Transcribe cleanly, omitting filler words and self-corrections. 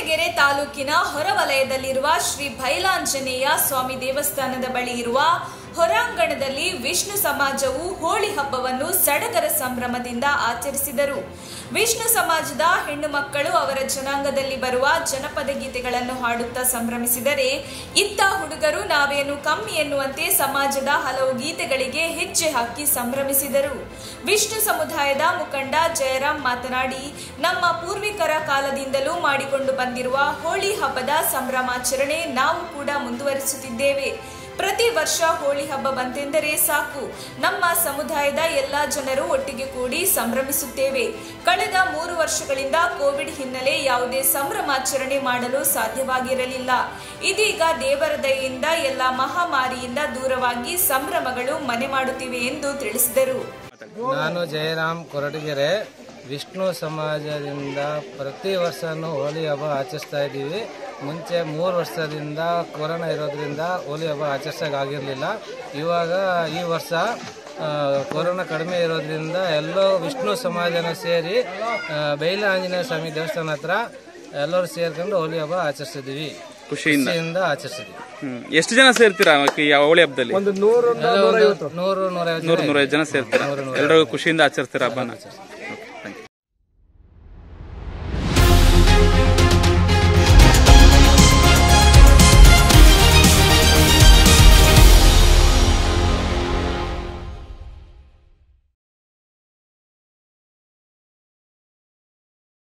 ಕೊರಟಗೆರೆ ತಾಲೂಕಿನ ಹೊರವಲಯದಲ್ಲಿರುವ ಶ್ರೀ ಬೈಲಾಂಜನೇಯ ಸ್ವಾಮಿ ದೇವಸ್ಥಾನದ ಬಳಿ ಇರುವ ಹೊರಾಂಗಣದಲ್ಲಿ ವಿಷ್ಣು ಸಮಾಜವು ಹೋಳಿ ಹಬ್ಬವನ್ನು ಸಡಗರ ಸಂಭ್ರಮದಿಂದ ಆಚರಿಸಿದರು. ವಿಷ್ಣು ಸಮಾಜದ ಹೆಣ್ಣು ಮಕ್ಕಳು ಅವರ ಜನಾಂಗದಲ್ಲಿ ಬರುವ ಜನಪದ ಗೀತೆಗಳನ್ನು ಹಾಡುತ್ತಾ ಸಂಭ್ರಮಿಸಿದರೆ, ಇತ್ತ ಹುಡುಗರು ನಾವೇನು ಕಮ್ಮಿ ಎನ್ನುವಂತೆ ಸಮಾಜದ ಹಲವು ಗೀತೆಗಳಿಗೆ ಹೆಜ್ಜೆ ಹಾಕಿ ಸಂಭ್ರಮಿಸಿದರು. ವಿಷ್ಣು ಸಮುದಾಯದ ಮುಖಂಡ ಜಯರಾಮ್ ಮಾತನಾಡಿ, ನಮ್ಮ ಪೂರ್ವಿಕರ ಕಾಲದಿಂದಲೂ ಮಾಡಿಕೊಂಡು ಬಂದಿರುವ ಹೋಳಿ ಹಬ್ಬದ ಸಂಭ್ರಮಾಚರಣೆ ನಾವು ಕೂಡ ಮುಂದುವರಿಸುತ್ತಿದ್ದೇವೆ. ಪ್ರತಿ ವರ್ಷ ಹೋಳಿ ಹಬ್ಬ ಬಂತೆಂದರೆ ಸಾಕು, ನಮ್ಮ ಸಮುದಾಯದ ಎಲ್ಲಾ ಜನರು ಒಟ್ಟಿಗೆ ಕೂಡಿ ಸಂಭ್ರಮಿಸುತ್ತೇವೆ. ಕಳೆದ 3 ವರ್ಷಗಳಿಂದ ಕೋವಿಡ್ ಹಿನ್ನೆಲೆ ಯಾವುದೇ ಸಂಭ್ರಮಾಚರಣೆ ಮಾಡಲು ಸಾಧ್ಯವಾಗಿರಲಿಲ್ಲ. ಇದೀಗ ದೇವರ ದಯೆಯಿಂದ ಎಲ್ಲ ಮಹಾಮಾರಿಯಿಂದ ದೂರವಾಗಿ ಸಂಭ್ರಮಗಳು ಮನೆ ಮಾಡುತ್ತಿವೆ ಎಂದು ತಿಳಿಸಿದರು. ನಾನು ಜಯರಾಮ್ ಕೊರಟಗೆರೆ. ವಿಷ್ಣು ಸಮಾಜದಿಂದ ಪ್ರತಿ ವರ್ಷನೂ ಹೋಳಿ ಹಬ್ಬ ಆಚರಿಸ್ತಾ ಇದ್ದೀವಿ. ಮುಂಚೆ 3 ವರ್ಷದಿಂದ ಕೊರೋನಾ ಇರೋದ್ರಿಂದ ಹೋಳಿ ಹಬ್ಬ ಆಚರಿಸೋಕ್ಕಾಗಿರಲಿಲ್ಲ. ಇವಾಗ ಈ ವರ್ಷ ಕೊರೋನಾ ಕಡಿಮೆ ಇರೋದ್ರಿಂದ ಎಲ್ಲೋ ವಿಷ್ಣು ಸಮಾಜನ ಸೇರಿ ಬೈಲಾಂಜನೇಯ ಸ್ವಾಮಿ ದೇವಸ್ಥಾನ ಹತ್ರ ಎಲ್ಲರೂ ಸೇರ್ಕೊಂಡು ಹೋಳಿ ಹಬ್ಬ ಆಚರಿಸಿದ್ದೀವಿ. ಖುಷಿಯಿಂದ ಆಚರಿಸಿದ್ವಿ. ಎಷ್ಟು ಜನ ಸೇರ್ತೀರಾ ಹೋಳಿ ಹಬ್ಬದಲ್ಲಿ? 100-150 ಜನ ಸೇರ್ತೀರಾ. ಎಲ್ಲರೂ ಖುಷಿಯಿಂದ ಆಚರಿಸ್ತೀರಾ ಹಬ್ಬನ?